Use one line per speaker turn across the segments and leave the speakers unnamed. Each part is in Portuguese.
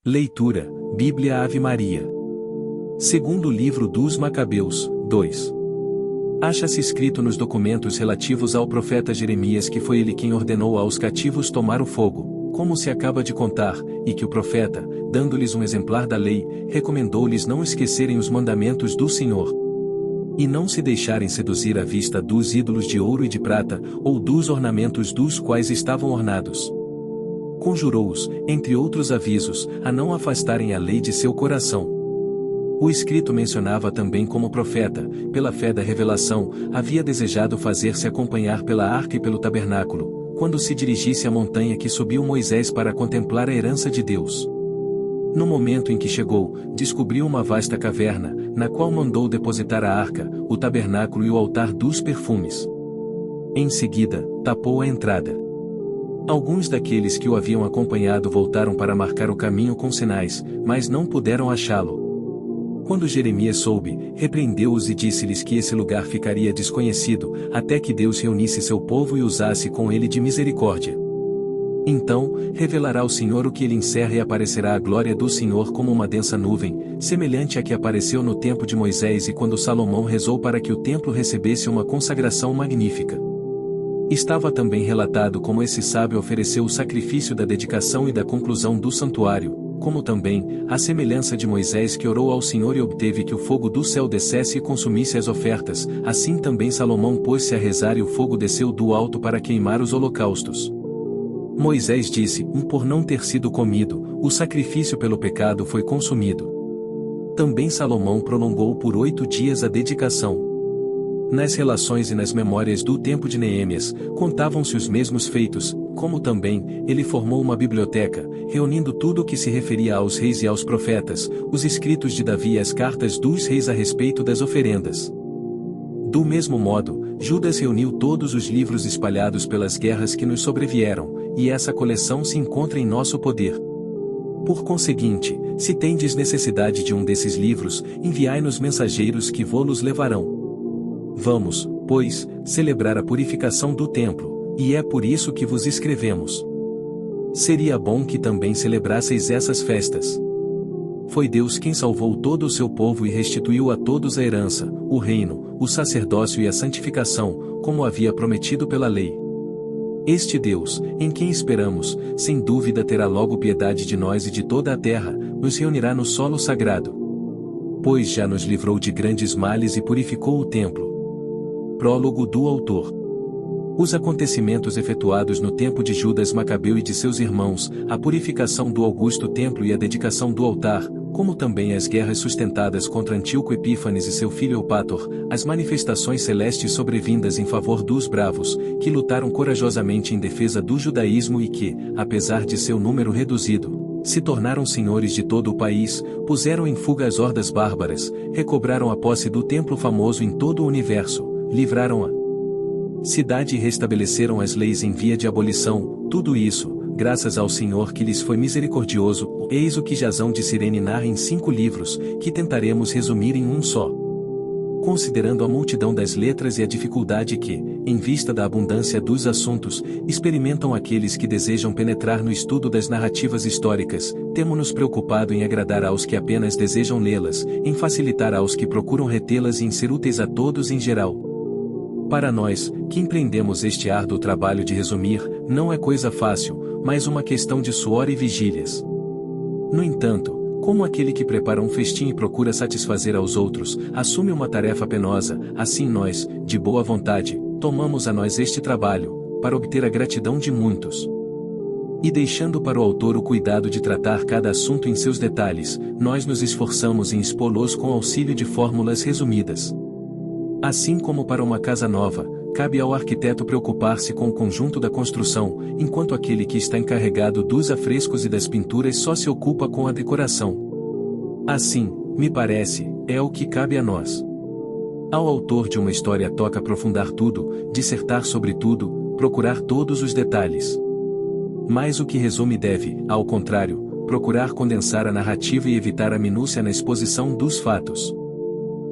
Leitura, Bíblia Ave Maria. Segundo livro dos Macabeus, 2. Acha-se escrito nos documentos relativos ao profeta Jeremias que foi ele quem ordenou aos cativos tomar o fogo, como se acaba de contar, e que o profeta, dando-lhes um exemplar da lei, recomendou-lhes não esquecerem os mandamentos do Senhor, e não se deixarem seduzir à vista dos ídolos de ouro e de prata, ou dos ornamentos dos quais estavam ornados. Conjurou-os, entre outros avisos, a não afastarem a lei de seu coração. O escrito mencionava também como o profeta, pela fé da revelação, havia desejado fazer-se acompanhar pela arca e pelo tabernáculo, quando se dirigisse à montanha que subiu Moisés para contemplar a herança de Deus. No momento em que chegou, descobriu uma vasta caverna, na qual mandou depositar a arca, o tabernáculo e o altar dos perfumes. Em seguida, tapou a entrada. Alguns daqueles que o haviam acompanhado voltaram para marcar o caminho com sinais, mas não puderam achá-lo. Quando Jeremias soube, repreendeu-os e disse-lhes que esse lugar ficaria desconhecido, até que Deus reunisse seu povo e usasse com ele de misericórdia. Então, revelará o Senhor o que ele encerra e aparecerá a glória do Senhor como uma densa nuvem, semelhante à que apareceu no tempo de Moisés e quando Salomão rezou para que o templo recebesse uma consagração magnífica. Estava também relatado como esse sábio ofereceu o sacrifício da dedicação e da conclusão do santuário, como também, à semelhança de Moisés que orou ao Senhor e obteve que o fogo do céu descesse e consumisse as ofertas, assim também Salomão pôs-se a rezar e o fogo desceu do alto para queimar os holocaustos. Moisés disse, por não ter sido comido, o sacrifício pelo pecado foi consumido. Também Salomão prolongou por 8 dias a dedicação. Nas relações e nas memórias do tempo de Neemias, contavam-se os mesmos feitos, como também, ele formou uma biblioteca, reunindo tudo o que se referia aos reis e aos profetas, os escritos de Davi e as cartas dos reis a respeito das oferendas. Do mesmo modo, Judas reuniu todos os livros espalhados pelas guerras que nos sobrevieram, e essa coleção se encontra em nosso poder. Por conseguinte, se tendes necessidade de um desses livros, enviai-nos mensageiros que vô-los levarão. Vamos, pois, celebrar a purificação do templo, e é por isso que vos escrevemos. Seria bom que também celebrasseis essas festas. Foi Deus quem salvou todo o seu povo e restituiu a todos a herança, o reino, o sacerdócio e a santificação, como havia prometido pela lei. Este Deus, em quem esperamos, sem dúvida terá logo piedade de nós e de toda a terra, nos reunirá no solo sagrado. Pois já nos livrou de grandes males e purificou o templo. Prólogo do autor. Os acontecimentos efetuados no tempo de Judas Macabeu e de seus irmãos, a purificação do augusto templo e a dedicação do altar, como também as guerras sustentadas contra Antíoco Epífanes e seu filho Eupator, as manifestações celestes sobrevindas em favor dos bravos, que lutaram corajosamente em defesa do judaísmo e que, apesar de seu número reduzido, se tornaram senhores de todo o país, puseram em fuga as hordas bárbaras, recobraram a posse do templo famoso em todo o universo, livraram a cidade e restabeleceram as leis em via de abolição, tudo isso, graças ao Senhor que lhes foi misericordioso, eis o que Jasão de Cirene narra em 5 livros, que tentaremos resumir em um só. Considerando a multidão das letras e a dificuldade que, em vista da abundância dos assuntos, experimentam aqueles que desejam penetrar no estudo das narrativas históricas, temo-nos preocupado em agradar aos que apenas desejam lê-las, em facilitar aos que procuram retê-las e em ser úteis a todos em geral. Para nós, que empreendemos este árduo trabalho de resumir, não é coisa fácil, mas uma questão de suor e vigílias. No entanto, como aquele que prepara um festim e procura satisfazer aos outros, assume uma tarefa penosa, assim nós, de boa vontade, tomamos a nós este trabalho, para obter a gratidão de muitos. E deixando para o autor o cuidado de tratar cada assunto em seus detalhes, nós nos esforçamos em expô-los com auxílio de fórmulas resumidas. Assim como para uma casa nova, cabe ao arquiteto preocupar-se com o conjunto da construção, enquanto aquele que está encarregado dos afrescos e das pinturas só se ocupa com a decoração. Assim, me parece, é o que cabe a nós. Ao autor de uma história toca aprofundar tudo, dissertar sobre tudo, procurar todos os detalhes. Mas o que resume deve, ao contrário, procurar condensar a narrativa e evitar a minúcia na exposição dos fatos.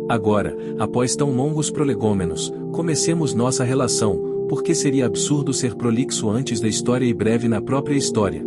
Agora, após tão longos prolegômenos, comecemos nossa relação, porque seria absurdo ser prolixo antes da história e breve na própria história.